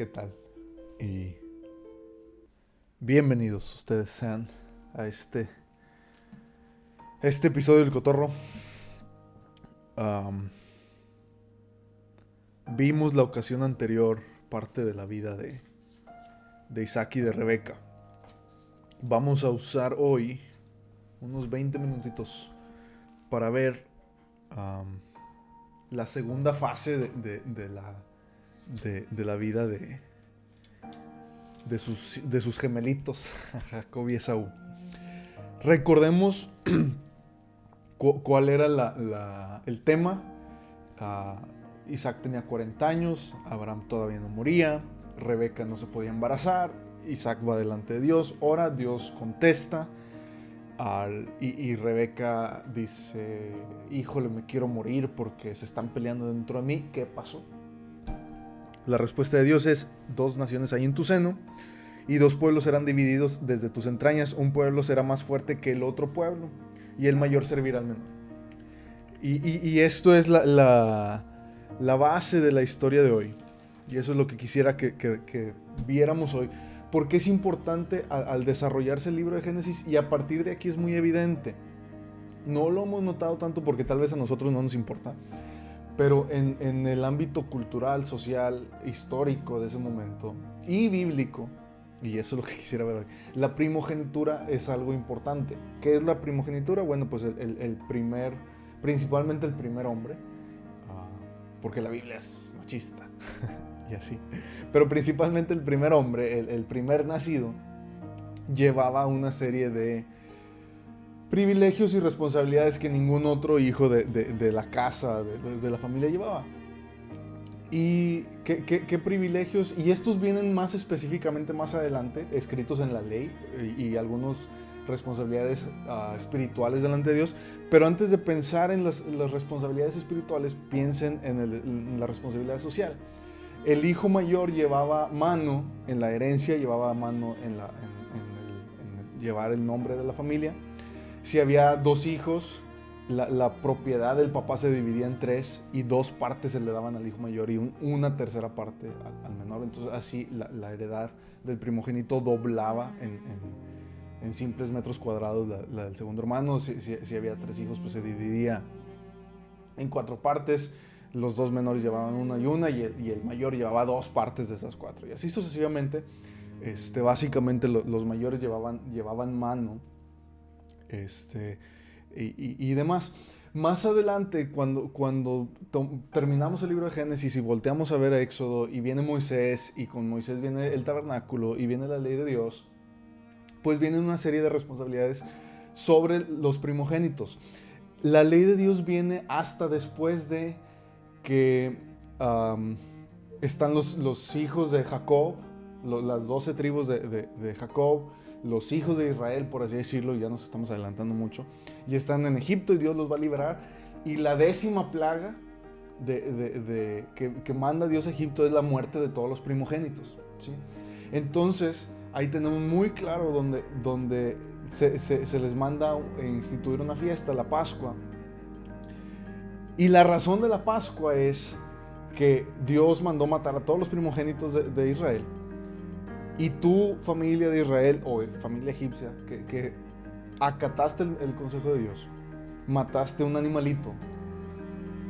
¿Qué tal? Y bienvenidos ustedes sean a este episodio del Cotorro. Vimos la ocasión anterior parte de la vida de Isaac y de Rebeca. Vamos a usar hoy unos 20 minutitos para ver la segunda fase de la vida de sus gemelitos, Jacob y Esaú. Recordemos cuál era el tema. Isaac tenía 40 años, Abraham todavía no moría, Rebeca no se podía embarazar, Isaac va delante de Dios, ora, Dios contesta, y Rebeca dice: híjole, me quiero morir porque se están peleando dentro de mí. ¿Qué pasó? La respuesta de Dios es: 2 naciones hay en tu seno, y 2 pueblos serán divididos desde tus entrañas. Un pueblo será más fuerte que el otro pueblo, y el mayor servirá al menor. Y esto es la base de la historia de hoy. Y eso es lo que quisiera que viéramos hoy. Porque es importante al desarrollarse el libro de Génesis, y a partir de aquí es muy evidente. No lo hemos notado tanto porque tal vez a nosotros no nos importa, pero en el ámbito cultural, social, histórico de ese momento y bíblico, y eso es lo que quisiera ver hoy, la primogenitura es algo importante. ¿Qué es la primogenitura? Bueno, pues principalmente el primer hombre, porque la Biblia es machista y así, pero principalmente el primer hombre, el primer nacido, llevaba una serie de privilegios y responsabilidades que ningún otro hijo de la casa, de la familia llevaba. ¿Y qué privilegios? Y estos vienen más específicamente más adelante, escritos en la ley, y algunas responsabilidades espirituales delante de Dios. Pero antes de pensar en las responsabilidades espirituales, piensen en la responsabilidad social. El hijo mayor llevaba mano en la herencia, llevaba mano en llevar el nombre de la familia. Si había 2 hijos, la propiedad del papá se dividía en 3, y 2 partes se le daban al hijo mayor y una tercera parte al menor. Entonces así la heredad del primogénito doblaba en simples metros cuadrados la del segundo hermano. Si había 3 hijos, pues se dividía en 4 partes. Los 2 menores llevaban una y el mayor llevaba 2 partes de esas 4. Y así sucesivamente. Básicamente los mayores llevaban mano y demás. Más adelante, cuando terminamos el libro de Génesis y volteamos a ver a Éxodo, y viene Moisés, y con Moisés viene el tabernáculo y viene la ley de Dios, pues viene una serie de responsabilidades sobre los primogénitos. La ley de Dios viene hasta después de que están los hijos de Jacob, las 12 tribus de Jacob, los hijos de Israel, por así decirlo. Ya nos estamos adelantando mucho, y están en Egipto y Dios los va a liberar. Y la 10ª plaga que manda Dios a Egipto es la muerte de todos los primogénitos, ¿sí? Entonces ahí tenemos muy claro donde se les manda instituir una fiesta, la Pascua. Y la razón de la Pascua es que Dios mandó matar a todos los primogénitos de Israel. Y tú, familia de Israel o familia egipcia, que acataste el consejo de Dios, mataste un animalito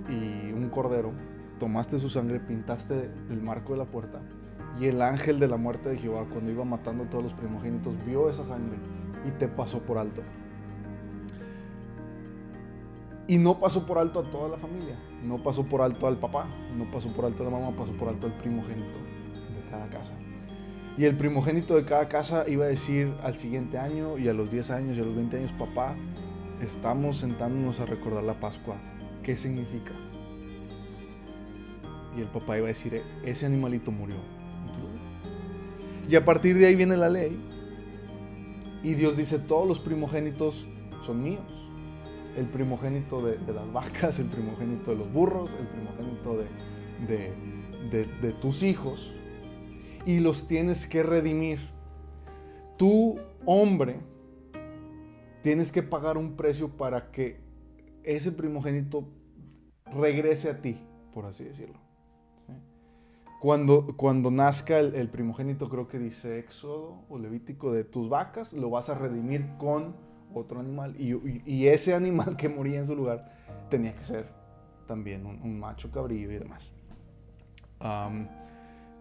y un cordero, tomaste su sangre, pintaste el marco de la puerta, y el ángel de la muerte de Jehová, cuando iba matando a todos los primogénitos, vio esa sangre y te pasó por alto. Y no pasó por alto a toda la familia, no pasó por alto al papá, no pasó por alto a la mamá, pasó por alto al primogénito de cada casa. Y el primogénito de cada casa iba a decir al siguiente año, y a los 10 años y a los 20 años: papá, estamos sentándonos a recordar la Pascua, ¿qué significa? Y el papá iba a decir: ese animalito murió. Y a partir de ahí viene la ley, y Dios dice: todos los primogénitos son míos. El primogénito de las vacas, el primogénito de los burros, el primogénito de tus hijos, y los tienes que redimir. Tú, hombre, tienes que pagar un precio para que ese primogénito regrese a ti, por así decirlo, ¿sí? Cuando nazca el primogénito, creo que dice Éxodo o Levítico, de tus vacas, lo vas a redimir con otro animal. Y ese animal que moría en su lugar tenía que ser también un macho cabrío y demás.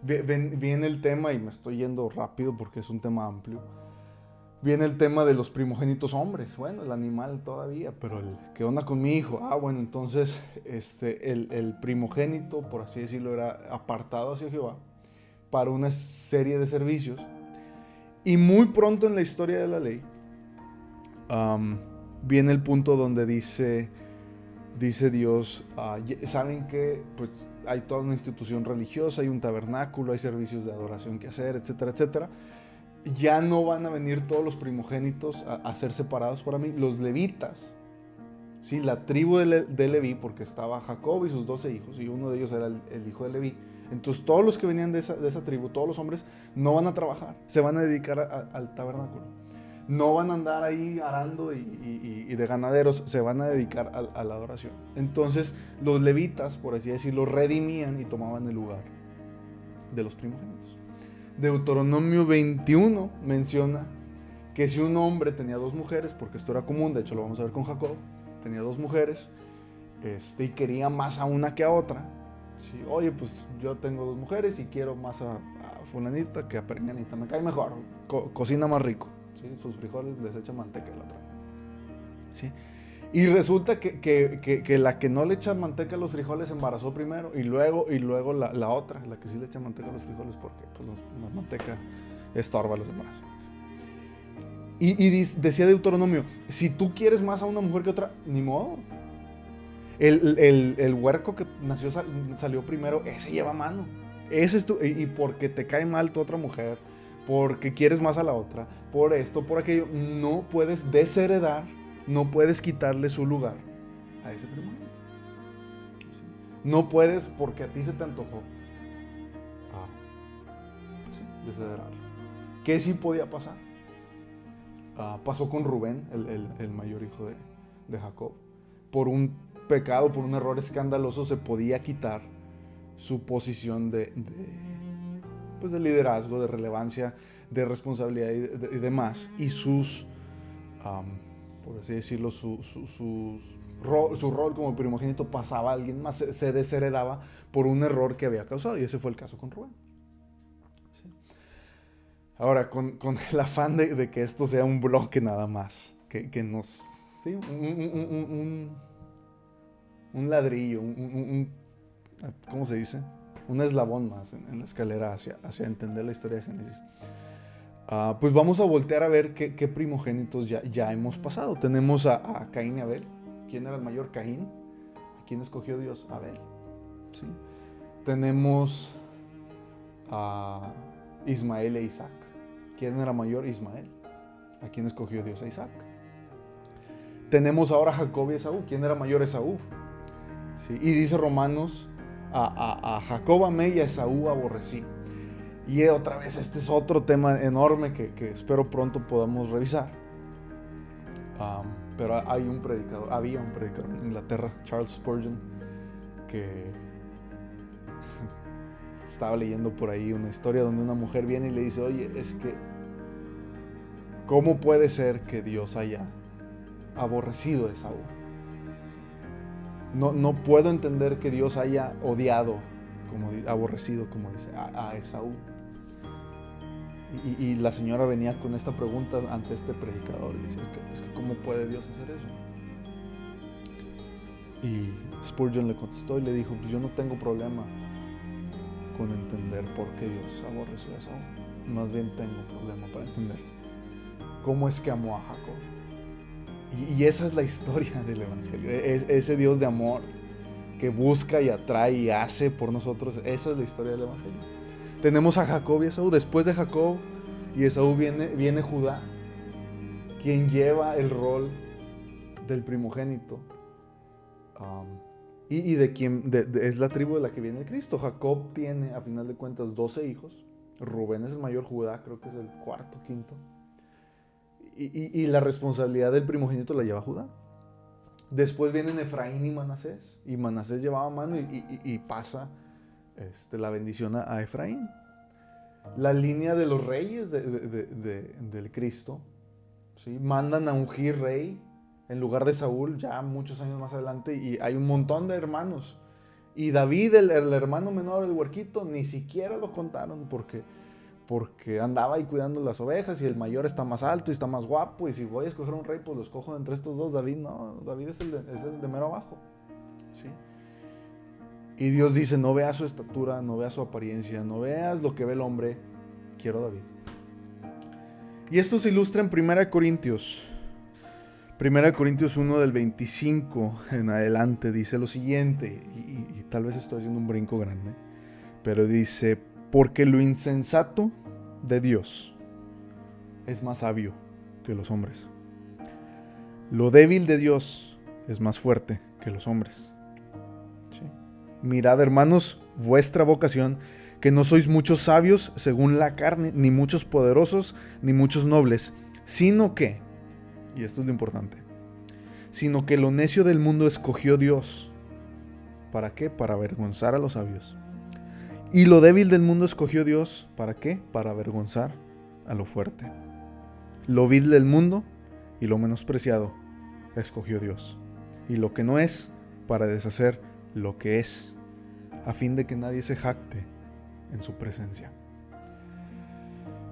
Viene el tema, y me estoy yendo rápido porque es un tema amplio. Viene el tema de los primogénitos hombres. Bueno, el animal todavía, pero ¿qué onda con mi hijo? Bueno, entonces el primogénito, por así decirlo, era apartado hacia Jehová para una serie de servicios. Y muy pronto en la historia de la ley viene el punto donde dice Dios, ¿saben qué? Pues hay toda una institución religiosa, hay un tabernáculo, hay servicios de adoración que hacer, etcétera, etcétera. Ya no van a venir todos los primogénitos a ser separados para mí. Los levitas, ¿sí? La tribu de Leví, porque estaba Jacob y sus 12 hijos, y uno de ellos era el hijo de Leví. Entonces todos los que venían de esa tribu, todos los hombres, no van a trabajar, se van a dedicar al tabernáculo. No van a andar ahí arando y de ganaderos, se van a dedicar a la adoración. Entonces los levitas, por así decirlo, redimían y tomaban el lugar de los primogénitos. Deuteronomio 21 menciona que si un hombre tenía 2 mujeres, porque esto era común, de hecho lo vamos a ver con Jacob, tenía 2 mujeres, y quería más a una que a otra. ¿Sí? Oye, pues yo tengo 2 mujeres y quiero más a fulanita que a perenganita, me cae mejor, cocina más rico, ¿sí? Sus frijoles les echa manteca a la otra. ¿Sí? Y resulta que la que no le echa manteca a los frijoles se embarazó primero, y luego la otra, la que sí le echa manteca a los frijoles, porque pues, la manteca estorba los embarazos. Y decía Deuteronomio, si tú quieres más a una mujer que otra, ni modo. El huerco que nació salió primero, ese lleva mano. Ese es y porque te cae mal tu otra mujer, porque quieres más a la otra, por esto, por aquello, no puedes desheredar, no puedes quitarle su lugar a ese primogénito. No puedes, porque a ti se te antojó, desheredarlo. ¿Qué sí podía pasar? Pasó con Rubén, el mayor hijo de Jacob. Por un pecado, por un error escandaloso, se podía quitar su posición de liderazgo, de relevancia, de responsabilidad y demás. Y sus, por así decirlo, su rol como primogénito pasaba a alguien más, se desheredaba por un error que había causado. Y ese fue el caso con Rubén. ¿Sí? Ahora, con el afán de que esto sea un bloque nada más, que nos... ¿sí? Un ladrillo, ¿cómo se dice? Un eslabón más en la escalera hacia entender la historia de Génesis. Pues vamos a voltear a ver qué primogénitos ya hemos pasado. Tenemos a Caín y Abel. ¿Quién era el mayor? Caín. ¿A quién escogió Dios? Abel. ¿Sí? Tenemos a Ismael e Isaac. ¿Quién era mayor? Ismael. ¿A quién escogió Dios? A Isaac. Tenemos ahora a Jacob y Esaú. ¿Quién era mayor? Esaú. ¿Sí? Y dice Romanos, a Jacob amé y a Esaú aborrecí. Y otra vez, este es otro tema enorme que espero pronto podamos revisar. Pero había un predicador en Inglaterra, Charles Spurgeon, que estaba leyendo por ahí una historia donde una mujer viene y le dice, oye, es que ¿cómo puede ser que Dios haya aborrecido a Esaú? No puedo entender que Dios haya odiado, aborrecido, como dice, a Esaú. Y la señora venía con esta pregunta ante este predicador y dice, es que ¿cómo puede Dios hacer eso? Y Spurgeon le contestó y le dijo, pues yo no tengo problema con entender por qué Dios aborreció a Esaú. Más bien tengo problema para entender cómo es que amó a Jacob. Y esa es la historia del Evangelio. Ese Dios de amor que busca y atrae y hace por nosotros. Esa es la historia del Evangelio. Tenemos a Jacob y Esaú. Después de Jacob y Esaú viene Judá, quien lleva el rol del primogénito. Y de quien es la tribu de la que viene el Cristo. Jacob tiene, a final de cuentas, 12 hijos. Rubén es el mayor, Judá creo que es el cuarto, quinto. Y la responsabilidad del primogénito la lleva Judá. Después vienen Efraín y Manasés. Y Manasés llevaba mano y pasa la bendición a Efraín. La línea de los reyes del Cristo, ¿sí? Mandan a ungir rey en lugar de Saúl ya muchos años más adelante, y hay un montón de hermanos. Y David, el hermano menor, el huerquito, ni siquiera lo contaron porque andaba ahí cuidando las ovejas, y el mayor está más alto y está más guapo, y si voy a escoger un rey, pues lo escojo entre estos dos. David no, David es el de mero abajo, ¿sí? Y Dios dice: no veas su estatura, no veas su apariencia, no veas lo que ve el hombre, quiero a David. Y esto se ilustra en 1 Corintios 1 del 25 en adelante. Dice lo siguiente, y tal vez estoy haciendo un brinco grande, pero dice: porque lo insensato de Dios es más sabio que los hombres. Lo débil de Dios es más fuerte que los hombres. ¿Sí? Mirad, hermanos, vuestra vocación, que no sois muchos sabios según la carne, ni muchos poderosos, ni muchos nobles, sino que, y esto es lo importante, sino que lo necio del mundo escogió Dios. ¿Para qué? Para avergonzar a los sabios. Y lo débil del mundo escogió Dios. ¿Para qué? Para avergonzar a lo fuerte. Lo vil del mundo y lo menospreciado escogió Dios. Y lo que no es, para deshacer lo que es, a fin de que nadie se jacte en su presencia.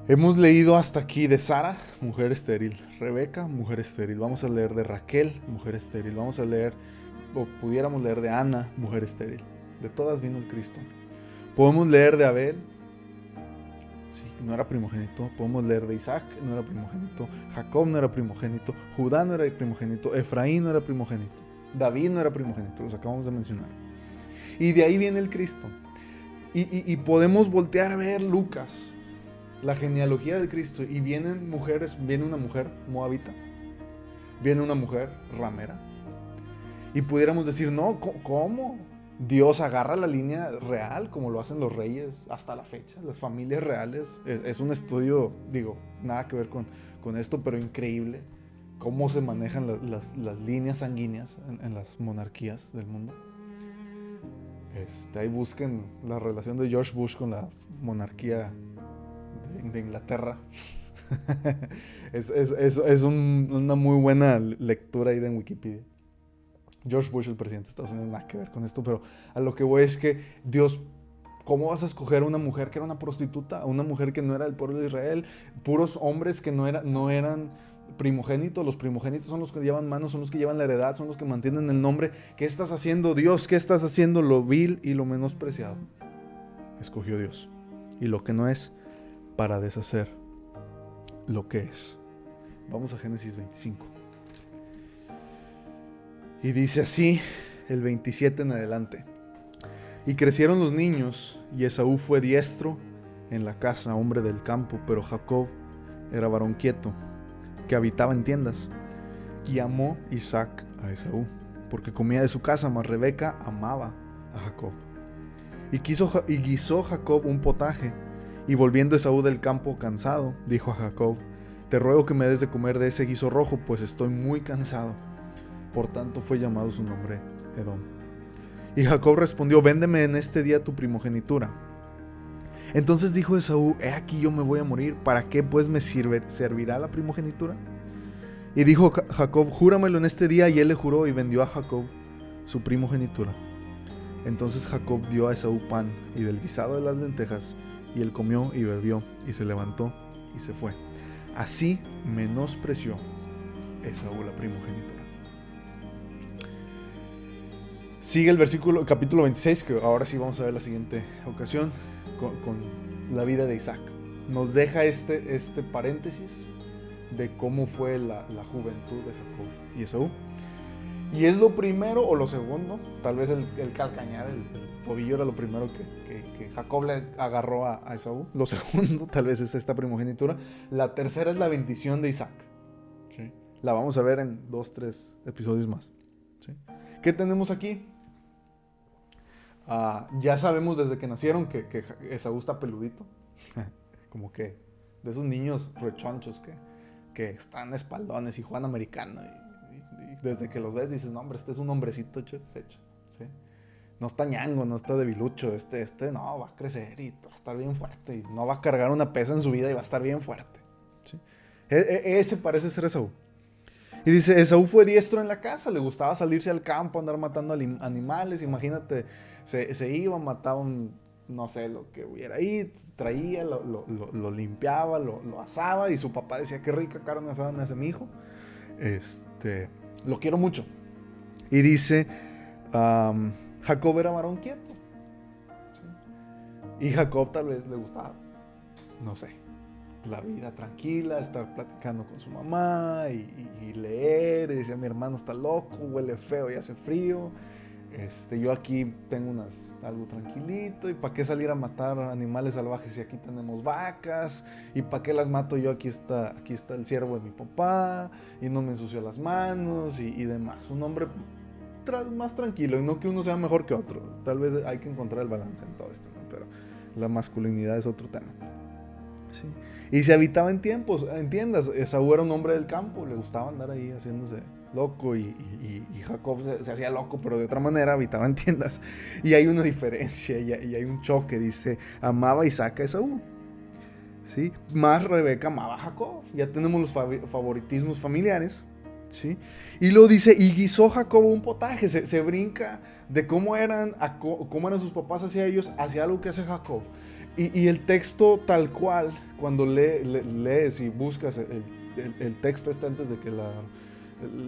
Hemos leído hasta aquí de Sara, mujer estéril; Rebeca, mujer estéril. Vamos a leer de Raquel, mujer estéril. Vamos a leer, o pudiéramos leer, de Ana, mujer estéril. De todas vino el Cristo. Podemos leer de Abel, sí, no era primogénito. Podemos leer de Isaac, no era primogénito. Jacob no era primogénito. Judá no era primogénito. Efraín no era primogénito. David no era primogénito. Los acabamos de mencionar. Y de ahí viene el Cristo. Y podemos voltear a ver Lucas, la genealogía del Cristo, y vienen mujeres. Viene una mujer moabita, viene una mujer ramera, y pudiéramos decir: no, ¿cómo? Dios agarra la línea real como lo hacen los reyes hasta la fecha, las familias reales. Es un estudio, digo, nada que ver con esto, pero increíble cómo se manejan las líneas sanguíneas en las monarquías del mundo. Ahí busquen la relación de George Bush con la monarquía de Inglaterra. es una muy buena lectura ahí en Wikipedia. George Bush, el presidente de Estados Unidos, nada que ver con esto, pero a lo que voy es que Dios, ¿cómo vas a escoger a una mujer que era una prostituta? A una mujer que no era del pueblo de Israel, puros hombres que no eran primogénitos. Los primogénitos son los que llevan manos, son los que llevan la heredad, son los que mantienen el nombre. ¿Qué estás haciendo, Dios? ¿Qué estás haciendo? Lo vil y lo menospreciado escogió Dios, y lo que no es, para deshacer lo que es. Vamos a Génesis 25. Y dice así, el 27 en adelante: y crecieron los niños, y Esaú fue diestro en la casa, hombre del campo, pero Jacob era varón quieto, que habitaba en tiendas. Y amó Isaac a Esaú, porque comía de su casa, mas Rebeca amaba a Jacob. Y guisó Jacob un potaje, y volviendo Esaú del campo cansado, dijo a Jacob: te ruego que me des de comer de ese guiso rojo, pues estoy muy cansado. Por tanto fue llamado su nombre Edom. Y Jacob respondió: véndeme en este día tu primogenitura. Entonces dijo Esaú: he aquí yo me voy a morir, ¿para qué pues me servirá la primogenitura? Y dijo Jacob: júramelo en este día. Y él le juró, y vendió a Jacob su primogenitura. Entonces Jacob dio a Esaú pan y del guisado de las lentejas, y él comió y bebió, y se levantó y se fue. Así menospreció Esaú la primogenitura. Sigue el capítulo 26, que ahora sí vamos a ver la siguiente ocasión, con la vida de Isaac. Nos deja este paréntesis de cómo fue la juventud de Jacob y Esaú. Y es lo primero o lo segundo, tal vez el calcañar, el tobillo era lo primero que Jacob le agarró a Esaú. Lo segundo tal vez es esta primogenitura. La tercera es la bendición de Isaac, ¿sí? La vamos a ver en 2-3 episodios más, ¿sí? ¿Qué tenemos aquí? Ya sabemos desde que nacieron que Esaú está peludito. Como que de esos niños rechonchos que están espaldones y juegan americano. Y desde que los ves dices: no, hombre, este es un hombrecito hecho, ¿sí? no está ñango, no está debilucho, no, va a crecer y va a estar bien fuerte, y no va a cargar una pesa en su vida y va a estar bien fuerte. ¿Sí? Ese parece ser Esaú. Y dice, Esaú fue diestro en la casa, le gustaba salirse al campo, andar matando animales, imagínate, se iba, mataba no sé, lo que hubiera ahí, traía, lo limpiaba, lo asaba, y su papá decía, qué rica carne asada me hace mi hijo, lo quiero mucho. Y dice, Jacob era varón quieto, ¿sí? Y Jacob tal vez le gustaba, no sé, la vida tranquila, estar platicando con su mamá y leer. Y decía, mi hermano está loco, huele feo y hace frío. Yo aquí tengo algo tranquilito. ¿Y para qué salir a matar animales salvajes si aquí tenemos vacas? ¿Y para qué las mato yo? Aquí está el siervo de mi papá y no me ensució las manos y demás. Un hombre más tranquilo, y no que uno sea mejor que otro. Tal vez hay que encontrar el balance en todo esto, ¿no? Pero la masculinidad es otro tema. Sí. Y se habitaba en tiendas. Esaú era un hombre del campo, le gustaba andar ahí haciéndose loco, y Jacob se hacía loco, pero de otra manera, habitaba en tiendas. Y hay una diferencia, y hay un choque. Dice, amaba Isaac a Esaú, ¿sí? Más Rebeca amaba a Jacob. Ya tenemos los favoritismos familiares, ¿sí? Y luego dice, y guisó Jacob un potaje. Se brinca de cómo eran sus papás hacia ellos, hacia algo que hace Jacob. Y el texto tal cual, cuando lees y buscas el texto antes de que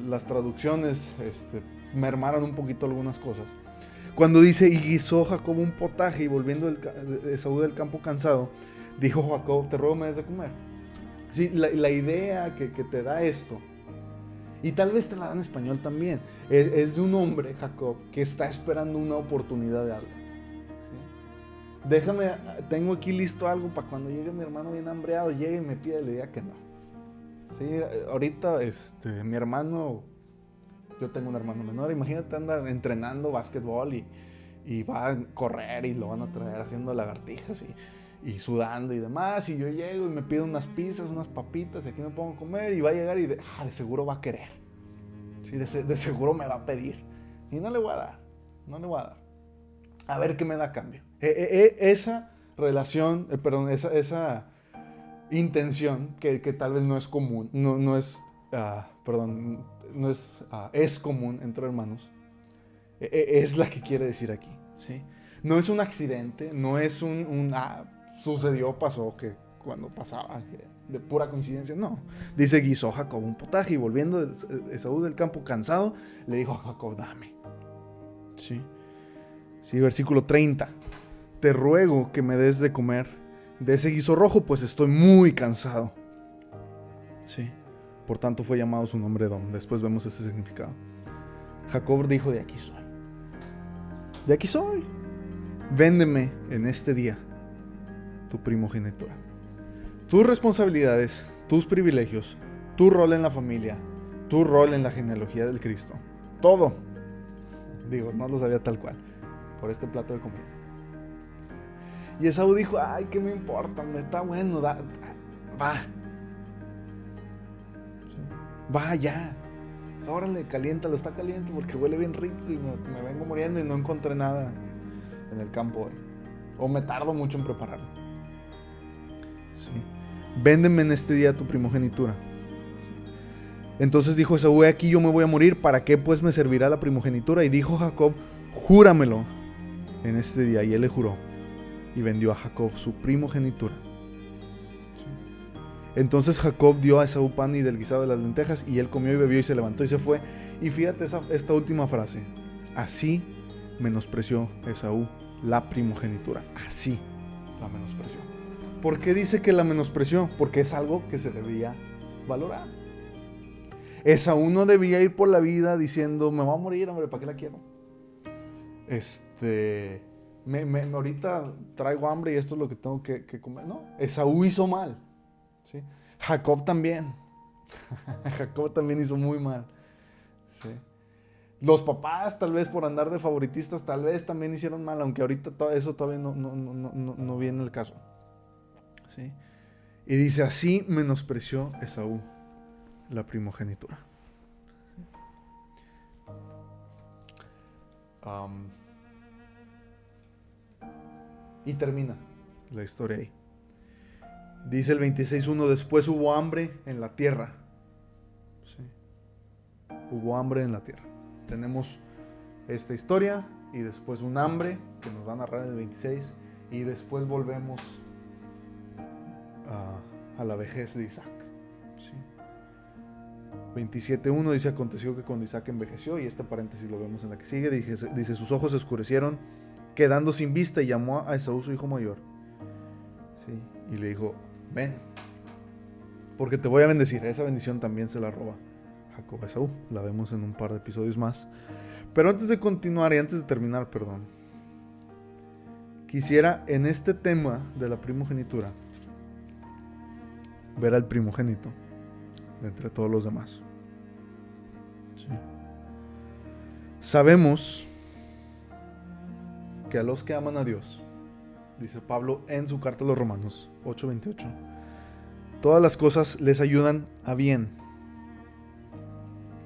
las traducciones mermaran un poquito algunas cosas. Cuando dice, y guisó Jacob un potaje, y volviendo Esaú del campo cansado, dijo Jacob, te ruego me des de comer. Sí, la idea que te da esto, y tal vez te la da en español también, es de un hombre, Jacob, que está esperando una oportunidad de algo. Tengo aquí listo algo para cuando llegue mi hermano bien hambreado, llegue y me pide, le diga que no. Sí, ahorita mi hermano, yo tengo un hermano menor, imagínate, anda entrenando básquetbol y va a correr y lo van a traer haciendo lagartijas y sudando y demás, y yo llego y me pido unas pizzas, unas papitas, y aquí me pongo a comer, y va a llegar y de seguro va a querer. Sí, de seguro me va a pedir. Y no le voy a dar. A ver qué me da a cambio. Esa relación, esa intención que tal vez no es común, es común entre hermanos, es la que quiere decir aquí, ¿sí? No es un accidente, no es pasó que cuando pasaba, de pura coincidencia, no. Dice, guisó Jacob un potaje, y volviendo Esaú del campo cansado, le dijo a Jacob, dame. ¿Sí? Sí, versículo 30. Te ruego que me des de comer de ese guiso rojo, pues estoy muy cansado. Sí. Por tanto fue llamado su nombre Edom. Después vemos ese significado. Jacob dijo, de aquí soy. De aquí soy. Véndeme en este día tu primogenitura. Tus responsabilidades, tus privilegios, tu rol en la familia, tu rol en la genealogía del Cristo. Todo. Digo, no lo sabía tal cual. Por este plato de comida. Y Esaú dijo, ay, ¿qué me importa? Está bueno, va. Va ya. Órale, caliéntalo, está caliente porque huele bien rico y me vengo muriendo y no encontré nada en el campo hoy. O me tardo mucho en prepararlo. Sí. Véndeme en este día tu primogenitura. Entonces dijo Esaú, aquí yo me voy a morir, ¿para qué pues me servirá la primogenitura? Y dijo Jacob, júramelo en este día. Y él le juró y vendió a Jacob su primogenitura. Entonces Jacob dio a Esaú pan y del guisado de las lentejas, y él comió y bebió y se levantó y se fue. Y fíjate esta última frase: así menospreció Esaú la primogenitura. Así la menospreció. ¿Por qué dice que la menospreció? Porque es algo que se debía valorar. Esaú no debía ir por la vida diciendo, me voy a morir, hombre, ¿para qué la quiero? Ahorita traigo hambre y esto es lo que tengo que comer. No, Esaú hizo mal. ¿Sí? Jacob también. Jacob también hizo muy mal. ¿Sí? Los papás, tal vez por andar de favoritistas, tal vez también hicieron mal, aunque ahorita eso todavía no viene el caso. ¿Sí? Y dice, así menospreció Esaú la primogenitura. Y termina la historia ahí. Dice el 26:1, después hubo hambre en la tierra. Sí. Hubo hambre en la tierra. Tenemos esta historia y después un hambre que nos va a narrar en el 26 y después volvemos a la vejez de Isaac. Sí. 27:1 dice, aconteció que cuando Isaac envejeció, y este paréntesis lo vemos en la que sigue, dice, sus ojos se oscurecieron, quedando sin vista, y llamó a Esaú su hijo mayor. Sí. Y le dijo, ven, porque te voy a bendecir. Esa bendición también se la roba Jacob a Esaú. La vemos en un par de episodios más. Pero antes de continuar y antes de terminar, quisiera en este tema de la primogenitura ver al primogénito de entre todos los demás. Sí. Sabemos que a los que aman a Dios, dice Pablo en su carta a los Romanos 8:28, todas las cosas les ayudan a bien.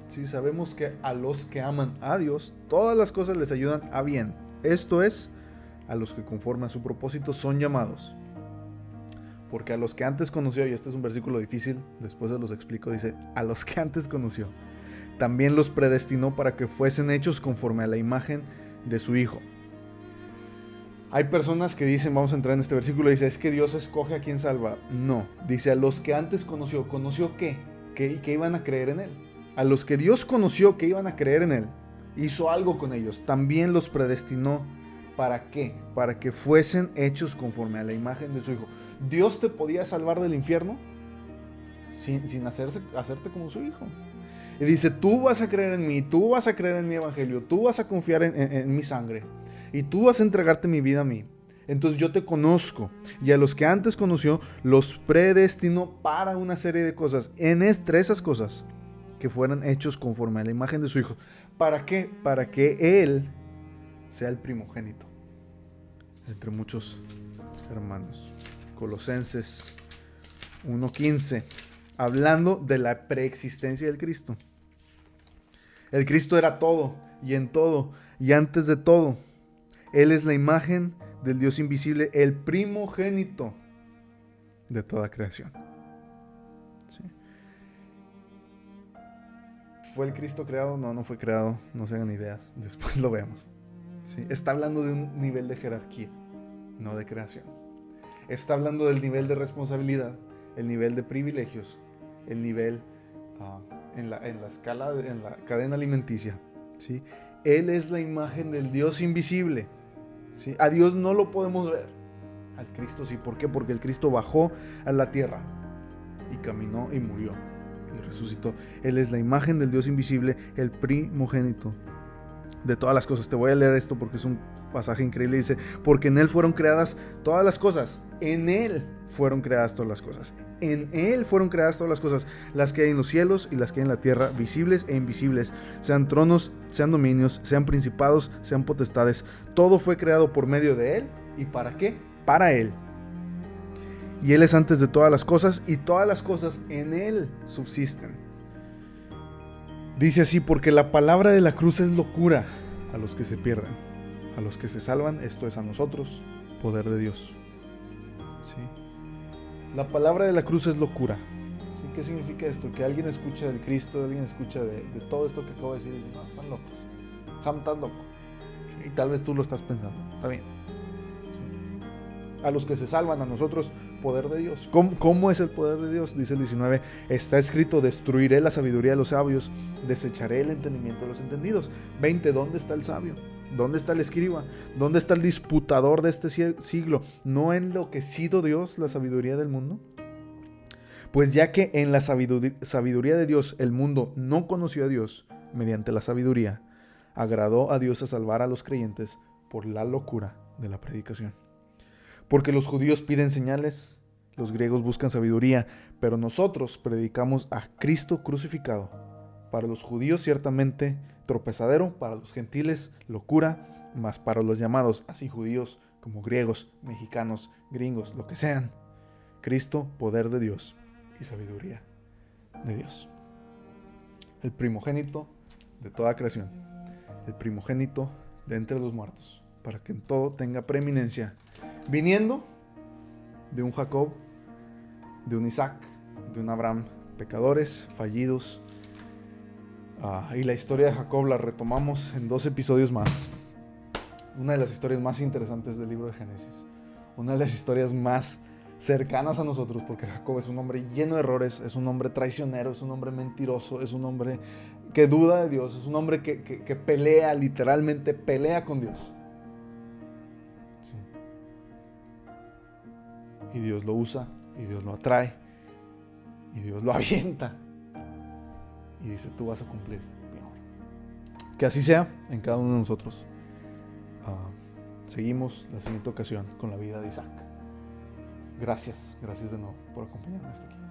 Sí, sabemos que a los que aman a Dios, todas las cosas les ayudan a bien. Esto es, a los que conforme a su propósito son llamados. Porque a los que antes conoció, y este es un versículo difícil, después se los explico, dice, a los que antes conoció, también los predestinó para que fuesen hechos conforme a la imagen de su Hijo. Hay personas que dicen, vamos a entrar en este versículo, dice, es que Dios escoge a quien salva. No, dice, a los que antes conoció. ¿Conoció qué? Que iban a creer en Él. A los que Dios conoció que iban a creer en Él, hizo algo con ellos, también los predestinó. ¿Para qué? Para que fuesen hechos conforme a la imagen de su Hijo. Dios te podía salvar del infierno sin hacerte como su Hijo. Y dice, tú vas a creer en mí, tú vas a creer en mi evangelio, tú vas a confiar en mi sangre y tú vas a entregarte mi vida a mí. Entonces yo te conozco, y a los que antes conoció los predestinó para una serie de cosas, entre esas cosas que fueran hechos conforme a la imagen de su Hijo. ¿Para qué? Para que Él sea el primogénito entre muchos hermanos. Colosenses 1:15, hablando de la preexistencia del Cristo. El Cristo era todo y en todo y antes de todo. Él es la imagen del Dios invisible, el primogénito de toda creación. ¿Sí? ¿Fue el Cristo creado? No, no fue creado. No se hagan ideas. Después lo vemos. ¿Sí? Está hablando de un nivel de jerarquía, no de creación. Está hablando del nivel de responsabilidad, el nivel de privilegios, el nivel en la escala, en la cadena alimenticia. ¿Sí? Él es la imagen del Dios invisible. ¿Sí? A Dios no lo podemos ver. Al Cristo sí. ¿Por qué? Porque el Cristo bajó a la tierra y caminó y murió y resucitó. Él es la imagen del Dios invisible, el primogénito de todas las cosas. Te voy a leer esto porque es un pasaje increíble. Dice, porque en Él fueron creadas todas las cosas. En Él fueron creadas todas las cosas. En Él fueron creadas todas las cosas, las que hay en los cielos y las que hay en la tierra, visibles e invisibles, sean tronos, sean dominios, sean principados, sean potestades. Todo fue creado por medio de Él. ¿Y para qué? Para Él. Y Él es antes de todas las cosas, y todas las cosas en Él subsisten. Dice así, porque la palabra de la cruz es locura a los que se pierden. A los que se salvan, esto es a nosotros, poder de Dios. ¿Sí? La palabra de la cruz es locura. ¿Sí? ¿Qué significa esto? Que alguien escucha del Cristo, alguien escucha de todo esto que acabo de decir y dice, no, están locos. Ham, estás loco. Y tal vez tú lo estás pensando. Está bien. ¿Sí? A los que se salvan, a nosotros, poder de Dios. ¿Cómo es el poder de Dios? Dice el 19, está escrito, destruiré la sabiduría de los sabios, desecharé el entendimiento de los entendidos. 20, ¿dónde está el sabio? ¿Dónde está el escriba? ¿Dónde está el disputador de este siglo? ¿No ha enloquecido Dios la sabiduría del mundo? Pues ya que en la sabiduría de Dios el mundo no conoció a Dios mediante la sabiduría, agradó a Dios a salvar a los creyentes por la locura de la predicación. Porque los judíos piden señales, los griegos buscan sabiduría, pero nosotros predicamos a Cristo crucificado. Para los judíos ciertamente tropezadero, para los gentiles locura, mas para los llamados, así judíos como griegos, mexicanos, gringos, lo que sean, Cristo, poder de Dios y sabiduría de Dios. El primogénito de toda creación, el primogénito de entre los muertos, para que en todo tenga preeminencia, viniendo de un Jacob, de un Isaac, de un Abraham, pecadores, fallidos. Y la historia de Jacob la retomamos en 2 episodios más. Una de las historias más interesantes del libro de Génesis. Una de las historias más cercanas a nosotros, porque Jacob es un hombre lleno de errores, es un hombre traicionero, es un hombre mentiroso, es un hombre que duda de Dios, es un hombre que pelea, literalmente pelea con Dios. Sí. Y Dios lo usa, y Dios lo atrae, y Dios lo avienta. Y dice, tú vas a cumplir mi obra. Que así sea en cada uno de nosotros. Seguimos la siguiente ocasión con la vida de Isaac. Gracias de nuevo por acompañarme hasta aquí.